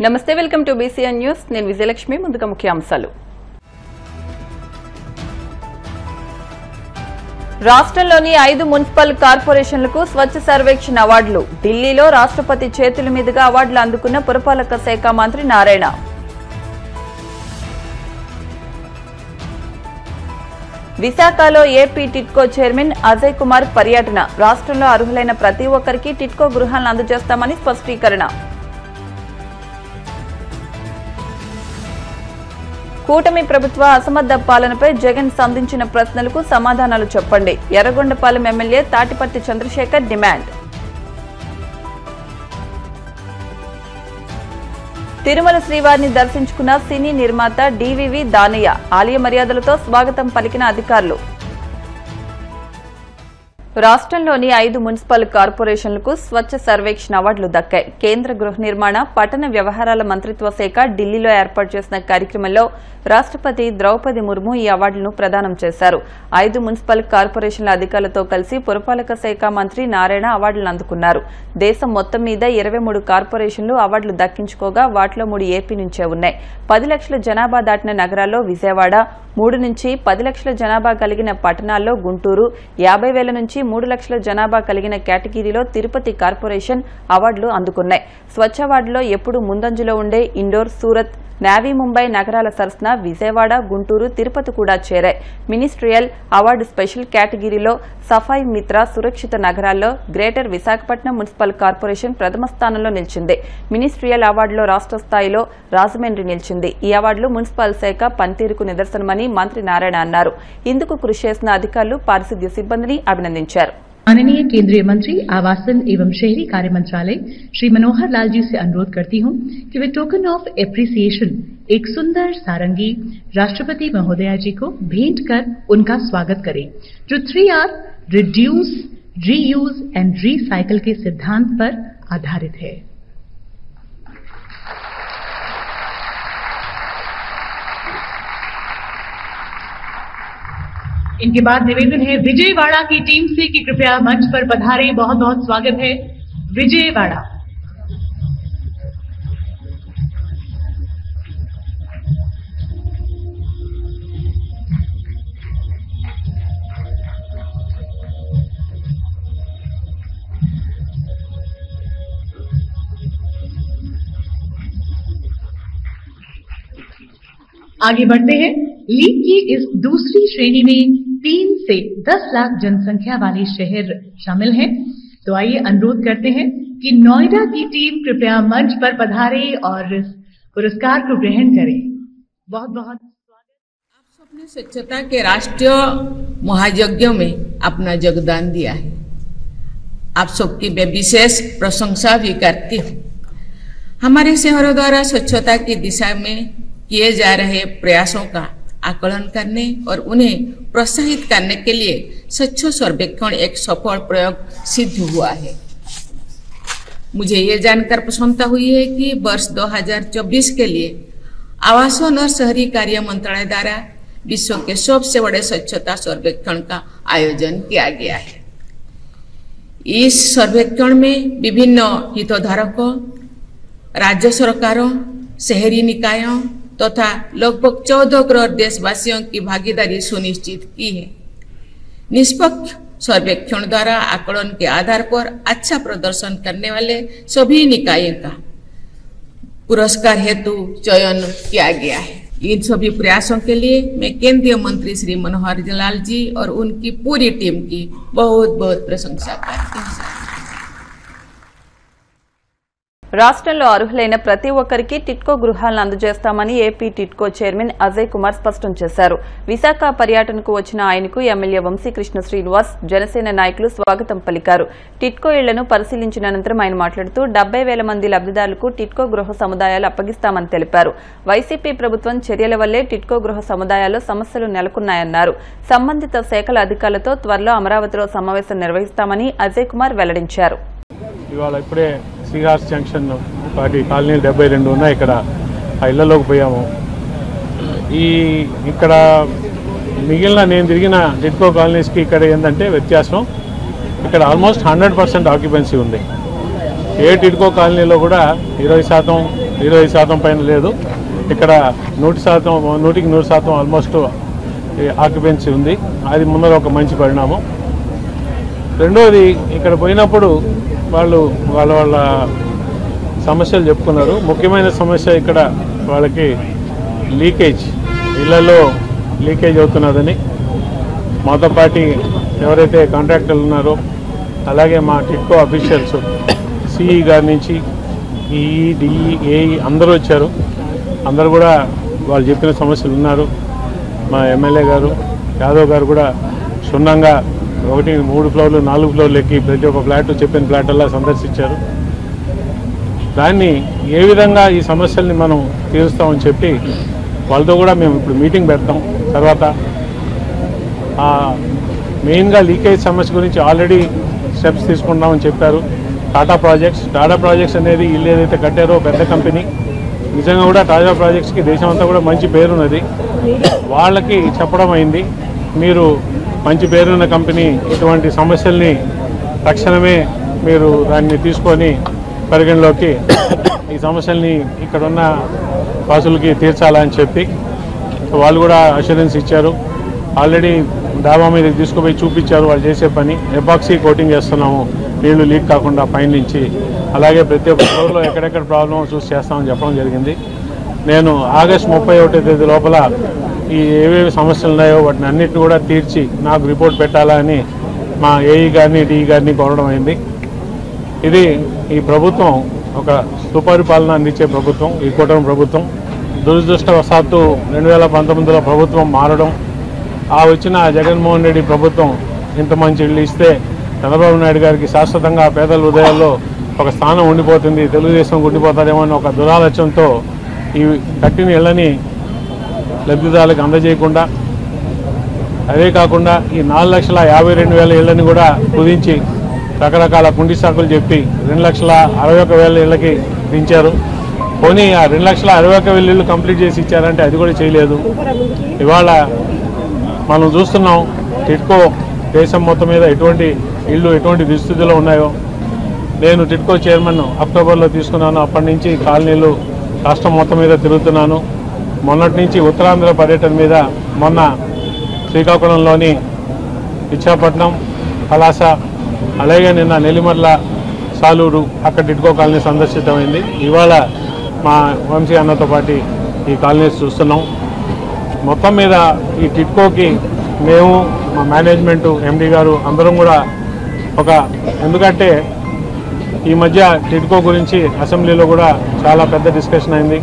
నమస్తే, welcome to BCN news. నేను విజయలక్ష్మి. ముందుగా ముఖ్యాంశాలు. రాష్ట్రంలోని 5 మున్సిపల్ కార్పొరేషన్లకు స్వచ్ఛ సర్వేక్షణ అవార్డులు. ఢిల్లీలో రాష్ట్రపతి చేతుల మీదుగా అవార్డులు అందుకున్న పురపాలక శాఖ మంత్రి నారాయణ. విశాఖలో ఏపీ టిట్కో చైర్మన్ అజయ్ కుమార్ పర్యటన. రాష్ట్రంలో అర్హులైన ప్రతి ఒక్కరికి టిట్కో గృహాలను అందజేస్తామని స్పష్టీకరణ. కూటమి ప్రభుత్వ అసమర్థ పాలనపై జగన్ సంధించిన ప్రశ్నలకు సమాధానాలు చెప్పండి. Yerragondapalem MLA Tatiparthi Chandrasekhar demand. తిరుమల శ్రీవారిని దర్శించుకున్న సినీ నిర్మాత డివివి దానయ్య. ఆలయ మర్యాదలతో స్వాగతం పలికిన అధికారులు. రాష్ట్రంలోని 5 మున్సిపల్ కార్పొరేషన్లకు స్వచ్ఛ సర్వేక్షణ అవార్డులు దక్కాయి. కేంద్ర గృహ నిర్మాణ, పట్టణ వ్యవహారాల మంత్రిత్వ శాఖ ఢిల్లీలో ఏర్పాటు చేసిన కార్యక్రమంలో రాష్ట్రపతి ద్రౌపది ముర్ము ఈ అవార్డులను ప్రదానం చేశారు. 5 మున్సిపల్ కార్పొరేషన్ల అధికారులతో కలిసి పురపాలక శాఖ మంత్రి నారాయణ అవార్డులను అందుకున్నారు. దేశం మొత్తం మీద 23 కార్పొరేషన్లు అవార్డులు దక్కించుకోగా వాటిలో 3 ఏపీ నుంచే ఉన్నాయి. 10 లక్షల జనాభా దాటిన నగరాల్లో విజయవాడ, 3 నుంచి 10 లక్షల జనాభా కలిగిన పట్టణాల్లో గుంటూరు, 50,000 నుంచి 3 లక్షల జనాభా కలిగిన కేటగిరీలో తిరుపతి కార్పొరేషన్ అవార్డులు అందుకున్నాయి. స్వచ్ఛ అవార్డులో ఎప్పుడు ముందంజలో ఉండే ఇండోర్, సూరత్, నావీ ముంబై నగరాల సరసన విజయవాడ, గుంటూరు, తిరుపతి కూడా చేరాయి. మినిస్ట్రియల్ అవార్డు స్పెషల్ కేటగిరీలో సఫాయి మిత్ర సురక్షిత నగరాల్లో గ్రేటర్ విశాఖపట్నం మున్సిపల్ కార్పొరేషన్ ప్రథమ స్థానంలో నిలిచింది. మినిస్ట్రియల్ అవార్డులో రాష్ట్ర స్థాయిలో రాజమండ్రి నిలిచింది. ఈ అవార్డులు మున్సిపల్ శాఖ పనితీరుకు నిదర్శనమని మంత్రి నారాయణ అన్నారు. ఇందుకు కృషి చేసిన అధికారులు, పారిశుద్ధ్య సిబ్బందిని అభినందించారు. माननीय केंद्रीय मंत्री आवासन एवं शहरी कार्य मंत्रालय श्री मनोहर लाल जी से अनुरोध करती हूं कि वे टोकन ऑफ एप्रिसिएशन एक सुंदर सारंगी राष्ट्रपति महोदया जी को भेंट कर उनका स्वागत करें, जो 3R reduce, reuse and recycle के सिद्धांत पर आधारित है। इनके बाद निवेदन है विजयवाड़ा की टीम से कि कृपया मंच पर पधारे। बहुत बहुत स्वागत है विजयवाड़ा। आगे बढ़ते हैं। लीग की इस दूसरी श्रेणी में 3 से 10 लाख जनसंख्या वाले शहर शामिल हैं। तो आइए अनुरोध करते हैं कि नोएडा की टीम कृपया मंच पर पधारे और पुरस्कार को ग्रहण करें। बहुत बहुत स्वागत। आप सबने स्वच्छता के राष्ट्रीय महायज्ञों में अपना योगदान दिया है। आप सबकी मैं विशेष प्रशंसा भी करती हूँ। हमारे शहरों द्वारा स्वच्छता की दिशा में किए जा रहे प्रयासों का आकलन करने और उन्हें प्रोत्साहित करने के लिए स्वच्छ सर्वेक्षण एक सफल प्रयोग सिद्ध हुआ है। मुझे ये जानकर प्रसन्नता हुई है कि वर्ष 2024 के लिए आवासन और शहरी कार्य मंत्रालय द्वारा विश्व के सबसे बड़े स्वच्छता सर्वेक्षण का आयोजन किया गया है। इस सर्वेक्षण में विभिन्न हितधारकों, राज्य सरकारों, शहरी निकायों तथा लगभग 14 करोड़ देशवासियों की भागीदारी सुनिश्चित की है। निष्पक्ष सर्वेक्षण द्वारा आकलन के आधार पर अच्छा प्रदर्शन करने वाले सभी निकायों का पुरस्कार हेतु चयन किया गया है। इन सभी प्रयासों के लिए मैं केंद्रीय मंत्री श्री मनोहर लाल जी और उनकी पूरी टीम की बहुत बहुत प्रशंसा करती हूँ। రాష్ట్రంలో అర్హులైన ప్రతి ఒక్కరికి టిట్కో గృహాలను అందజేస్తామని ఏపీ టిట్కో చైర్మన్ అజయ్ కుమార్ స్పష్టం చేశారు. విశాఖ పర్యటనకు వచ్చిన ఆయనకు ఎమ్మెల్యే వంశీకృష్ణ శ్రీనివాస్, జనసేన నాయకులు స్వాగతం పలికారు. టిట్కో ఇళ్లను పరిశీలించిన అనంతరం ఆయన మాట్లాడుతూ 70,000 మంది లబ్దిదారులకు టిట్కో గృహ సముదాయాలు అప్పగిస్తామని తెలిపారు. వైసీపీ ప్రభుత్వం చర్యల వల్లే టిట్కో గృహ సముదాయాల్లో సమస్యలు నెలకొన్నాయన్నారు. సంబంధిత శాఖల అధికారులతో త్వరలో అమరావతిలో సమావేశం నిర్వహిస్తామని అజయ్ కుమార్ వెల్లడించారు. శ్రీహాస్ జంక్షన్ వాటి కాలనీలు 72 ఉన్నాయి. ఇక్కడ ఆ ఇళ్లలోకి పోయాము. ఇక్కడ మిగిలిన నేను తిరిగిన టిట్కో కాలనీస్కి ఇక్కడ ఏంటంటే వ్యత్యాసం, ఇక్కడ ఆల్మోస్ట్ 100% ఆక్యుపెన్సీ ఉంది. ఏ టిట్కో కాలనీలో కూడా 20%, 20% పైన లేదు. ఇక్కడ 100%, 100% ఆల్మోస్ట్ ఆక్యుపెన్సీ ఉంది. అది ముందర ఒక మంచి పరిణామం. రెండోది, ఇక్కడ పోయినప్పుడు వాళ్ళ సమస్యలు చెప్పుకున్నారు. ముఖ్యమైన సమస్య ఇక్కడ వాళ్ళకి లీకేజ్, ఇళ్లలో లీకేజ్ అవుతున్నదని మాతో పాటు ఎవరైతే కాంట్రాక్టర్లు ఉన్నారో, అలాగే మా టిట్కో అఫీషియల్స్, సిఈ గారి నుంచి ఈఈ, డిఈ, ఏఈ అందరూ వచ్చారు. అందరూ కూడా వాళ్ళు చెప్పిన సమస్యలు ఉన్నారు. మా ఎమ్మెల్యే గారు యాదవ్ గారు కూడా క్షుణ్ణంగా 1, 3 ఫ్లోర్లు 4 ఫ్లోర్లు ఎక్కి ప్రతి ఒక్క ఫ్లాట్ చెప్పిన ఫ్లాట్లా సందర్శించారు. దాన్ని ఏ విధంగా ఈ సమస్యల్ని మనం తీరుస్తామని చెప్పి వాళ్ళతో కూడా మేము ఇప్పుడు మీటింగ్ పెడతాం. తర్వాత మెయిన్గా లీకేజ్ సమస్య గురించి ఆల్రెడీ స్టెప్స్ తీసుకుంటామని చెప్పారు. టాటా ప్రాజెక్ట్స్ అనేది ఇల్లు ఏదైతే కట్టారో పెద్ద కంపెనీ, నిజంగా కూడా టాటా ప్రాజెక్ట్స్కి దేశం అంతా కూడా మంచి పేరున్నది. వాళ్ళకి చెప్పడం అయింది, మీరు మంచి పేరున్న కంపెనీ, ఇటువంటి సమస్యల్ని తక్షణమే మీరు దాన్ని తీసుకొని పరిగణలోకి ఈ సమస్యల్ని ఇక్కడున్న వాసులకి తీర్చాలని చెప్పి వాళ్ళు కూడా అష్యూరెన్స్ ఇచ్చారు. ఆల్రెడీ డాబా మీద తీసుకుపోయి చూపించారు వాళ్ళు చేసే పని. ఎపాక్సీ కోటింగ్ చేస్తున్నాము నీళ్లు లీక్ కాకుండా పైనుంచి. అలాగే ప్రతి ఒక్క ఫ్లోర్లో ఎక్కడెక్కడ ప్రాబ్లమ్ చూసి చేస్తామని చెప్పడం జరిగింది. నేను ఆగస్టు 31వ తేదీ లోపల ఈ ఏవేవి సమస్యలు ఉన్నాయో వాటిని అన్నిటిని కూడా తీర్చి నాకు రిపోర్ట్ పెట్టాలా అని మా ఏఈ గారిని, డిఈ గారిని కోరడం అయింది. ఇది ఈ ప్రభుత్వం ఒక సుపరిపాలన అందించే ప్రభుత్వం, ఈ కూటమి ప్రభుత్వం. దురదృష్టవశాత్తు 2019లో ప్రభుత్వం మారడం, వచ్చిన జగన్మోహన్ రెడ్డి ప్రభుత్వం ఇంత మంచి ఇళ్ళు ఇస్తే చంద్రబాబు నాయుడు గారికి శాశ్వతంగా పేదల హృదయాల్లో ఒక స్థానం ఉండిపోతుంది, తెలుగుదేశం ఉండిపోతారేమో అని ఒక దురాలోచనతో ఈ కట్టిన ఇళ్ళని లబ్ధిదారులకు అందజేయకుండా, అదే కాకుండా ఈ 4,52,000 ఇళ్లని కూడా కుదించి రకరకాల కుండి సాకులు చెప్పి 2,61,000 ఇళ్ళకి దించారు. పోనీ ఆ 2,61,000 ఇళ్ళు కంప్లీట్ చేసి ఇచ్చారంటే అది కూడా చేయలేదు. ఇవాళ మనం చూస్తున్నాం టిట్కో దేశం మొత్తం మీద ఎటువంటి దుస్థితిలో ఉన్నాయో. నేను టిట్కో చైర్మన్ అక్టోబర్లో తీసుకున్నాను. అప్పటి నుంచి కాలనీలు రాష్ట్రం మొత్తం మీద తిరుగుతున్నాను. మొన్నటి నుంచి ఉత్తరాంధ్ర పర్యటన మీద మొన్న శ్రీకాకుళంలోని ఇచ్చాపట్నం, పలాస, అలాగే నిన్న నెల్లిమర్ల, సాలూరు అక్కడ టిట్కో కాలనీ సందర్శితమైంది. ఇవాళ మా వంశీ అన్నతో పాటు ఈ కాలనీస్ చూస్తున్నాం. మొత్తం మీద ఈ టిట్కోకి మేము, మా మేనేజ్మెంటు, ఎండీ గారు అందరం కూడా ఎందుకంటే ఈ మధ్య టిట్కో గురించి అసెంబ్లీలో కూడా చాలా పెద్ద డిస్కషన్ అయింది.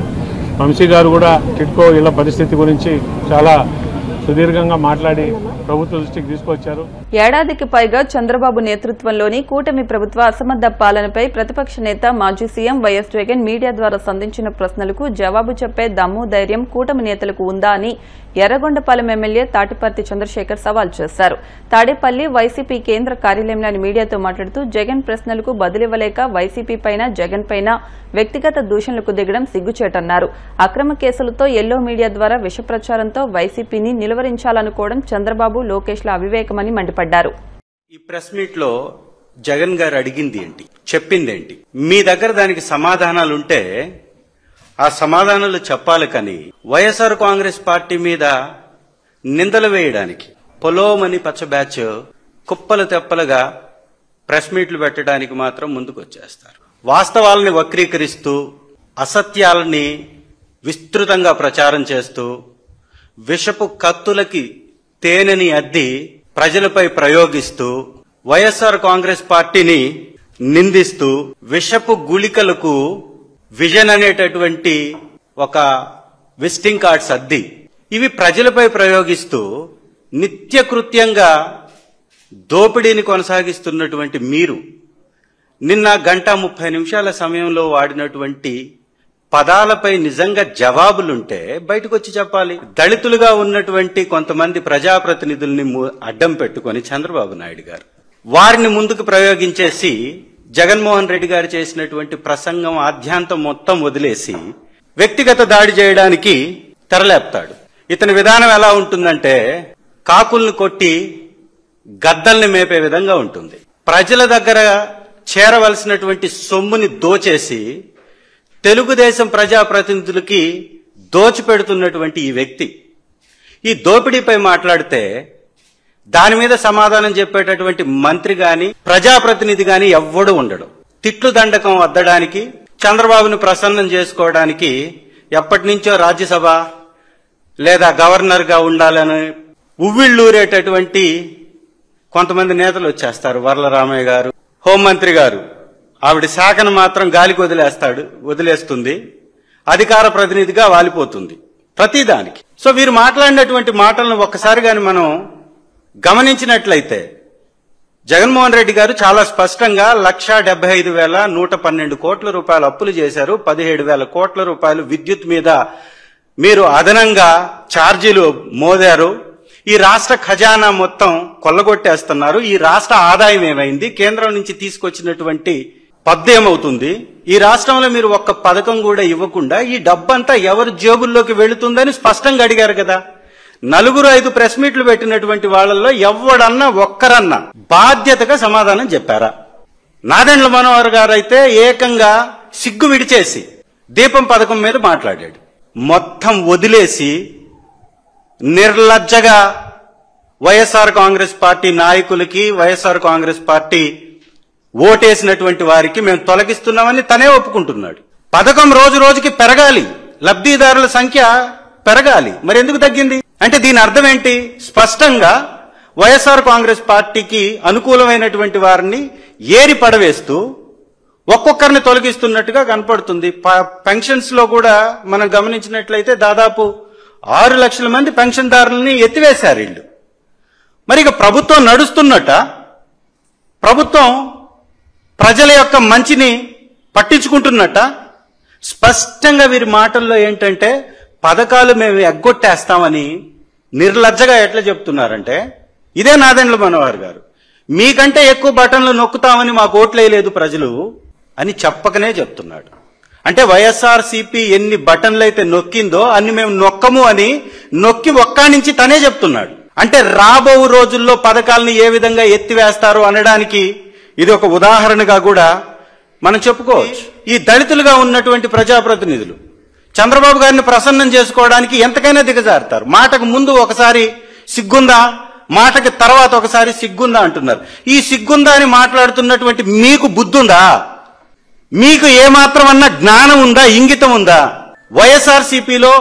వంశీ గారు కూడా టిట్కో ఇళ్ల పరిస్థితి గురించి చాలా సుదీర్ఘంగా మాట్లాడి ప్రభుత్వ దృష్టికి తీసుకొచ్చారు. ఏడాదికి పైగా చంద్రబాబు నేతృత్వంలోని కూటమి ప్రభుత్వ అసమర్థ పాలనపై ప్రతిపక్ష నేత మాజీ సీఎం వైఎస్ జగన్ మీడియా ద్వారా సంధించిన ప్రశ్నలకు జవాబు చెప్పే దమ్ము, ధైర్యం కూటమి నేతలకు ఉందా అని ఎర్రగొండపాలెం ఎమ్మెల్యే తాటిపర్తి చంద్రశేఖర్ సవాల్ చేశారు. తాడేపల్లి వైసీపీ కేంద్ర కార్యాలయంలోని మీడియాతో మాట్లాడుతూ జగన్ ప్రశ్నలకు బదులివ్వలేక వైసీపీ పైన, జగన్ పైన వ్యక్తిగత దూషణలకు దిగడం సిగ్గుచేటన్నారు. అక్రమ కేసులతో ఎల్లో మీడియా ద్వారా విష ప్రచారంతో వైసీపీని నిలువరించాలనుకోవడం చంద్రబాబు, లోకేష్ల అవివేకమని మండిపడ్డారు. ఈ ప్రెస్ మీట్ లో జగన్ గారు అడిగింది ఏంటి, చెప్పిందేంటి? మీ దగ్గర దానికి సమాధానాలుంటే ఆ సమాధానాలు చెప్పాలి. కానీ వైఎస్ఆర్ కాంగ్రెస్ పార్టీ మీద నిందలు వేయడానికి పొలోమని పచ్చ బ్యాచ్ కుప్పలు తెప్పలుగా ప్రెస్ మీట్లు పెట్టడానికి మాత్రం ముందుకొచ్చేస్తారు. వాస్తవాలని వక్రీకరిస్తూ, అసత్యాలని విస్తృతంగా ప్రచారం చేస్తూ, విషపు కత్తులకి తేనెని అద్ది ప్రజలపై ప్రయోగిస్తూ, వైఎస్ఆర్ కాంగ్రెస్ పార్టీని నిందిస్తూ, విషపు గుళికలకు విజన్ అనేటటువంటి ఒక విజిటింగ్ కార్డ్స్ అద్ది ఇవి ప్రజలపై ప్రయోగిస్తూ నిత్యకృత్యంగా దోపిడీని కొనసాగిస్తున్నటువంటి మీరు నిన్న 1:30 సమయంలో వాడినటువంటి పదాలపై నిజంగా జవాబులుంటే బయటకు వచ్చి చెప్పాలి. దళితులుగా ఉన్నటువంటి కొంతమంది ప్రజాప్రతినిధుల్ని అడ్డం పెట్టుకొని చంద్రబాబు నాయుడు గారు వారిని ముందుకు ప్రయోగించేసి జగన్మోహన్ రెడ్డి గారు చేసినటువంటి ప్రసంగం ఆద్యాంతం మొత్తం వదిలేసి వ్యక్తిగత దాడి చేయడానికి తెరలేపుతాడు. ఇతని విధానం ఎలా ఉంటుందంటే కాకుల్ని కొట్టి గద్దల్ని మేపే విధంగా ఉంటుంది. ప్రజల దగ్గర చేరవలసినటువంటి సొమ్ముని దోచేసి తెలుగుదేశం ప్రజాప్రతినిధులకి దోచిపెడుతున్నటువంటి ఈ వ్యక్తి ఈ దోపిడీపై మాట్లాడితే దాని మీద సమాధానం చెప్పేటటువంటి మంత్రి గాని ప్రజాప్రతినిధి గాని ఎవ్వడు ఉండడు. తిట్లు దండకం వద్దడానికి, చంద్రబాబును ప్రసన్నం చేసుకోవడానికి ఎప్పటి నుంచో రాజ్యసభ లేదా గవర్నర్ గా ఉండాలని ఉవ్విళ్ళూరేటటువంటి కొంతమంది నేతలు వచ్చేస్తారు. వర్లరామయ్య గారు, హోంమంత్రి గారు, ఆవిడ శాఖను మాత్రం గాలికి వదిలేస్తుంది, అధికార ప్రతినిధిగా వాలిపోతుంది ప్రతిదానికి. సో వీరు మాట్లాడినటువంటి మాటలను ఒక్కసారి గాని మనం గమనించినట్లయితే జగన్మోహన్ రెడ్డి గారు చాలా స్పష్టంగా 1,75,112 కోట్ల రూపాయలు అప్పులు చేశారు, 17,000 కోట్ల రూపాయలు విద్యుత్ మీద మీరు అదనంగా ఛార్జీలు మోదారు, ఈ రాష్ట్ర ఖజానా మొత్తం కొల్లగొట్టేస్తున్నారు, ఈ రాష్ట్ర ఆదాయం ఏమైంది, కేంద్రం నుంచి తీసుకొచ్చినటువంటి పద్దు ఏమవుతుంది, ఈ రాష్ట్రంలో మీరు ఒక్క పథకం కూడా ఇవ్వకుండా ఈ డబ్బంతా ఎవరి జేబుల్లోకి వెళుతుందని స్పష్టంగా అడిగారు కదా. 4-5 ప్రెస్ మీట్లు పెట్టినటువంటి వాళ్ళల్లో ఎవడన్నా ఒక్కరన్నా బాధ్యతగా సమాధానం చెప్పారా? నాదెండ్ల మనోహర్ గారు అయితే ఏకంగా సిగ్గు విడిచేసి దీపం పథకం మీద మాట్లాడాడు. మొత్తం వదిలేసి నిర్లజ్జగా వైఎస్ఆర్ కాంగ్రెస్ పార్టీ నాయకులకి, వైఎస్ఆర్ కాంగ్రెస్ పార్టీ ఓటేసినటువంటి వారికి మేము తొలగిస్తున్నామని తనే ఒప్పుకుంటున్నాడు. పథకం రోజు రోజుకి పెరగాలి, లబ్ధిదారుల సంఖ్య పెరగాలి, మరి ఎందుకు తగ్గింది అంటే దీని అర్థం ఏంటి? స్పష్టంగా వైఎస్ఆర్ కాంగ్రెస్ పార్టీకి అనుకూలమైనటువంటి వారిని ఏరి పడవేస్తూ ఒక్కొక్కరిని తొలగిస్తున్నట్టుగా కనపడుతుంది. పెన్షన్స్ లో కూడా మనం గమనించినట్లయితే దాదాపు 6 లక్షల మంది పెన్షన్దారులని ఎత్తివేశారు వీళ్ళు. మరి ఇక ప్రభుత్వం నడుస్తున్నట్ట, ప్రభుత్వం ప్రజల యొక్క మంచిని పట్టించుకుంటున్నట్ట? స్పష్టంగా వీరి మాటల్లో ఏంటంటే పథకాలు మేము ఎగ్గొట్టేస్తామని నిర్లజ్జగా ఎట్లా చెప్తున్నారంటే, ఇదే నాదెండ్ల మనోహర్ గారు మీకంటే ఎక్కువ బటన్లు నొక్కుతామని మాకు ఓట్లేయలేదు ప్రజలు అని చెప్పకనే చెప్తున్నాడు. అంటే వైఎస్ఆర్సీపీ ఎన్ని బటన్లు అయితే నొక్కిందో అన్ని మేము నొక్కము అని నొక్కి ఒక్కడి నుంచి తనే చెప్తున్నాడు. అంటే రాబో రోజుల్లో పథకాలను ఏ విధంగా ఎత్తివేస్తారు అనడానికి ఇది ఒక ఉదాహరణగా కూడా మనం చెప్పుకోవచ్చు. ఈ దళితులుగా ఉన్నటువంటి ప్రజాప్రతినిధులు చంద్రబాబు గారిని ప్రసన్నం చేసుకోవడానికి ఎంతకైనా దిగజారుతారు. మాటకు ముందు ఒకసారి సిగ్గుందా, మాటకి తర్వాత ఒకసారి సిగ్గుందా అంటున్నారు. ఈ సిగ్గుందా అని మాట్లాడుతున్నటువంటి మీకు బుద్ధుందా? మీకు ఏమాత్రం అన్న జ్ఞానం ఉందా, ఇంగితం ఉందా? వైఎస్ఆర్సీపీలో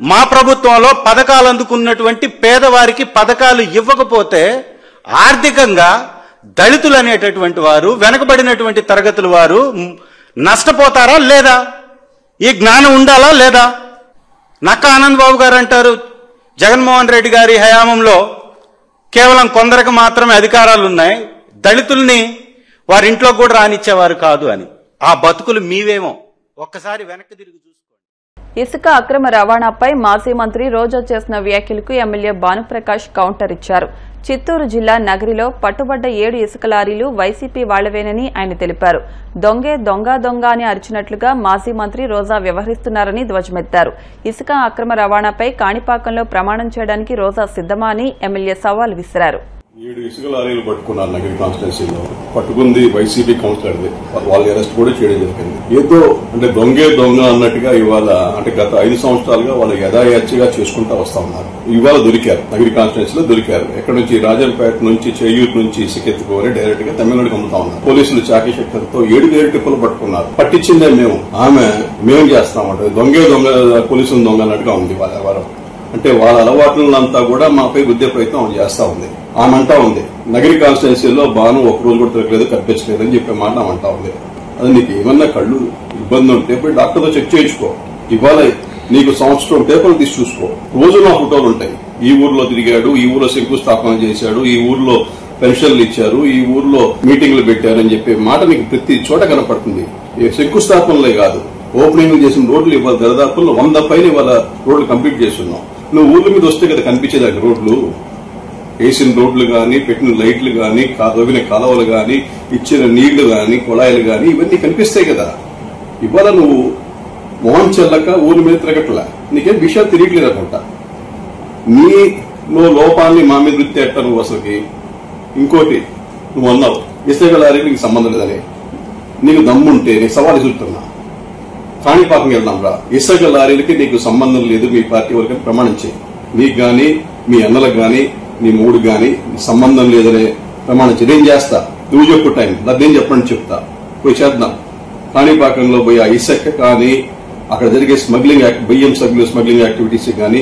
మా ప్రభుత్వంలో పథకాలు అందుకున్నటువంటి పేదవారికి పథకాలు ఇవ్వకపోతే ఆర్థికంగా దళితులు అనేటటువంటి వారు, వెనకబడినటువంటి తరగతుల వారు నష్టపోతారా లేదా? ఈ జ్ఞానం ఉండాలా లేదా? నక్క ఆనంద్ బాబు గారు అంటారు జగన్మోహన్ రెడ్డి గారి హయాంలో కేవలం కొందరికి మాత్రమే అధికారాలు ఉన్నాయి, దళితుల్ని వారింట్లో కూడా రానిచ్చేవారు కాదు అని. ఆ బతుకులు మీవేమో, ఒక్కసారి వెనక్కి తిరిగి చూసుకోండి. ఇసుక అక్రమ రవాణాపై మాజీ మంత్రి రోజా చేసిన వ్యాఖ్యలకు ఎమ్మెల్యే భానుప్రకాష్ కౌంటర్ ఇచ్చారు. చిత్తూరు జిల్లా నగరిలో పట్టుబడ్డ 7 ఇసుక లారీలు వైసీపీ వాళ్లవేనని ఆయన తెలిపారు. దొంగే దొంగ దొంగ అని అరిచినట్లుగా మాజీ మంత్రి రోజా వ్యవహరిస్తున్నారని ధ్వజమెత్తారు. ఇసుక అక్రమ రవాణాపై కాణిపాకంలో ప్రమాణం చేయడానికి రోజా సిద్దమా అని ఎమ్మెల్యే సవాల్ విసిరారు. 7 ఇసుక లారీలు పట్టుకున్నారు నగరి కాన్స్టిట్యున్సీలో. పట్టుకుంది వైసీపీ కౌన్సిలర్ది, వాళ్ళ అరెస్ట్ కూడా చేయడం జరిగింది. ఏదో అంటే దొంగే దొంగ అన్నట్టుగా ఇవాళ అంటే గత 5 సంవత్సరాలుగా వాళ్ళు యథాయచ్చిగా చేసుకుంటా వస్తా ఉన్నారు. ఇవాళ దొరికారు, నగరి కాన్స్టిట్యున్సీలో దొరికారు. ఎక్కడి నుంచి రాజంపేట నుంచి, చేయూరు నుంచి ఇసుక ఎత్తుకోవాలి డైరెక్ట్ గా తమిళనాడుకి అమ్ముతా ఉన్నారు. పోలీసులు చాకీ శక్తితో 7 వేల టిప్పులు పట్టుకున్నారు. పట్టించిందే మేము చేస్తామంటే దొంగే దొంగ పోలీసులు దొంగ అన్నట్టుగా ఉంది వాళ్ళ వ్యవహారం. అంటే వాళ్ళ అలవాట్లంతా కూడా మాపై గుద్దే ప్రయత్నం చేస్తా ఉంది. ఆమె అంటా ఉంది నగరి కాన్స్టిట్యున్సీలో బాను ఒక రోజు కూడా తిరగలేదు, కనిపించలేదు అని చెప్పే మాట ఆమె అంటా ఉంది. అది నీకు ఏమన్నా కళ్ళు ఇబ్బంది ఉంటే పోయి డాక్టర్తో చెక్ చేయించుకో. ఇవాళ నీకు సంవత్సరం పేపర్లు తీసి చూసుకో, రోజు నా ఫోటోలు ఉంటాయి. ఈ ఊర్లో తిరిగాడు, ఈ ఊర్లో శంకుస్థాపన చేశాడు, ఈ ఊర్లో పెన్షన్లు ఇచ్చారు, ఈ ఊర్లో మీటింగ్లు పెట్టారని చెప్పే మాట నీకు ప్రతి చోట కనపడుతుంది. శంకుస్థాపనలే కాదు, ఓపెనింగ్ చేసిన రోడ్లు ఇవాళ దరిదాపుల్లో 100 పైన ఇవాళ రోడ్లు కంప్లీట్ చేస్తున్నాం. నువ్వు ఊర్ల మీద వస్తే కదా కనిపించేదాన్ని రోడ్లు, వేసిన రోడ్లు గాని, పెట్టిన లైట్లు గాని, తవ్విన కాలువలు గాని, ఇచ్చిన నీళ్లు గాని, కుళాయిలు గాని ఇవన్నీ కనిపిస్తాయి కదా. ఇవాళ నువ్వు మోహన్ చెల్లక ఊరి మీద తిరగట్లా, నీకేం విషయాలు తెలియట్లేదు అనుకుంటా. నీలో లోపాన్ని మా మీద వృత్తి నువ్వు అసలుకి. ఇంకోటి నువ్వు అన్నావు ఇసుక లారీకి నీకు సంబంధం లేదని. నీకు దమ్ముంటే నీకు సవాల్ ఎదురుతున్నా, కాణిపాకం వెళ్దాం రా, ఇసుక లారీలకి నీకు సంబంధం లేదు మీ పార్టీ వరకు ప్రమాణం చేయి. నీకు గాని మీ అన్నలకు గాని నీ మూడు గాని సంబంధం లేదనే ప్రమాణం చేయి. నేను చేస్తా, నువ్వు చెప్పు టైం, నేను చెప్పండి చెప్తా, పోయి చేద్దాం. కాణిపాకంలో పోయి ఆ ఇసుక కానీ అక్కడ జరిగే స్మగ్లింగ్ బియ్యం స్మగ్లింగ్ యాక్టివిటీస్ కానీ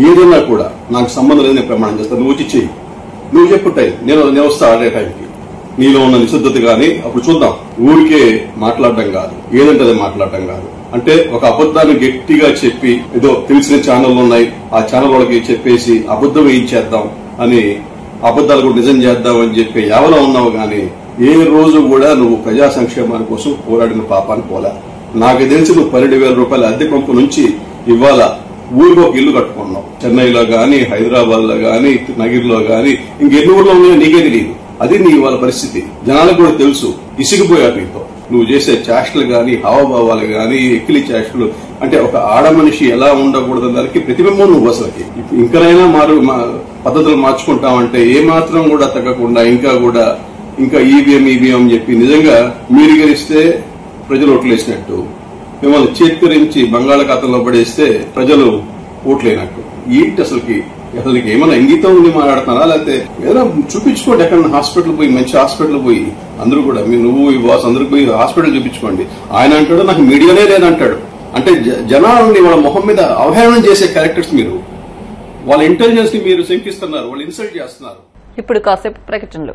ఏదైనా కూడా నాకు సంబంధం లేదని ప్రమాణం చేస్తా. నువ్వు వచ్చి చెయ్యి, నువ్వు చెప్పు టైం, నేను వస్తా ఆడే టైంకి. నీలో ఉన్న నిశ్శబ్దత గాని అప్పుడు చూద్దాం. ఊరికే మాట్లాడడం కాదు, ఏదంటే అది మాట్లాడడం కాదు. అంటే ఒక అబద్దాన్ని గట్టిగా చెప్పి ఏదో తెలిసిన ఛానల్ ఉన్నాయి ఆ ఛానల్ వాళ్ళకి చెప్పేసి అబద్దం ఏం చేద్దాం అని అబద్దాలు కూడా నిజం చేద్దాం అని చెప్పి ఎవరో ఉన్నావు గాని ఏ రోజు కూడా నువ్వు ప్రజా సంక్షేమాని కోసం పోరాడిన పాపాన్ని పోలా. నాకు తెలిసి నువ్వు 12,000 రూపాయల అద్దె పంపు నుంచి ఇవాళ ఊరిలో ఒక ఇల్లు కట్టుకున్నావు. చెన్నైలో గాని, హైదరాబాద్ లో గాని, నగిరిలో గాని, ఇంకెన్ని ఊర్లో ఉన్నాయో నీకే తెలియదు. అది నీ ఇవాళ పరిస్థితి. జనాలకు కూడా తెలుసు. ఇసిగిపోయారు నీతో. నువ్వు చేసే చేష్టలు గాని, హావభావాలు గాని, ఎక్కిలి చేష్టలు, అంటే ఒక ఆడ మనిషి ఎలా ఉండకూడదు దానికి ప్రతిబింబం నువ్వు అసలుకి. ఇంకనైనా పద్ధతులు మార్చుకుంటామంటే ఏ మాత్రం కూడా తగ్గకుండా ఇంకా ఈవీఎం అని చెప్పి నిజంగా మీరు గెలిస్తే ప్రజలు ఓట్లేసినట్టు, మిమ్మల్ని చేత్కరించి బంగాళాఖాతంలో పడేస్తే ప్రజలు ఓట్లేనట్టు. ఏంటి అసలుకి ఏమైనా ఇంగితం ఉంది మాట్లాడుతున్నారా? లేకపోతే ఏదైనా చూపించుకోండి. ఎక్కడ హాస్పిటల్ పోయి, మంచి హాస్పిటల్ పోయి అందరూ కూడా నువ్వు ఈ బాస్ అందరూ పోయి హాస్పిటల్ చూపించుకోండి. ఆయన అంటాడు నాకు మీడియానే లేదంటాడు. అంటే జనాలని వాళ్ళ మొహం మీద అవహేళన చేసే క్యారెక్టర్స్ మీరు. వాళ్ళ ఇంటెలిజెన్స్ ని మీరు శంకిస్తున్నారు, వాళ్ళు ఇన్సల్ట్ చేస్తున్నారు. ఇప్పుడు కాసేపు ప్రకటనలు.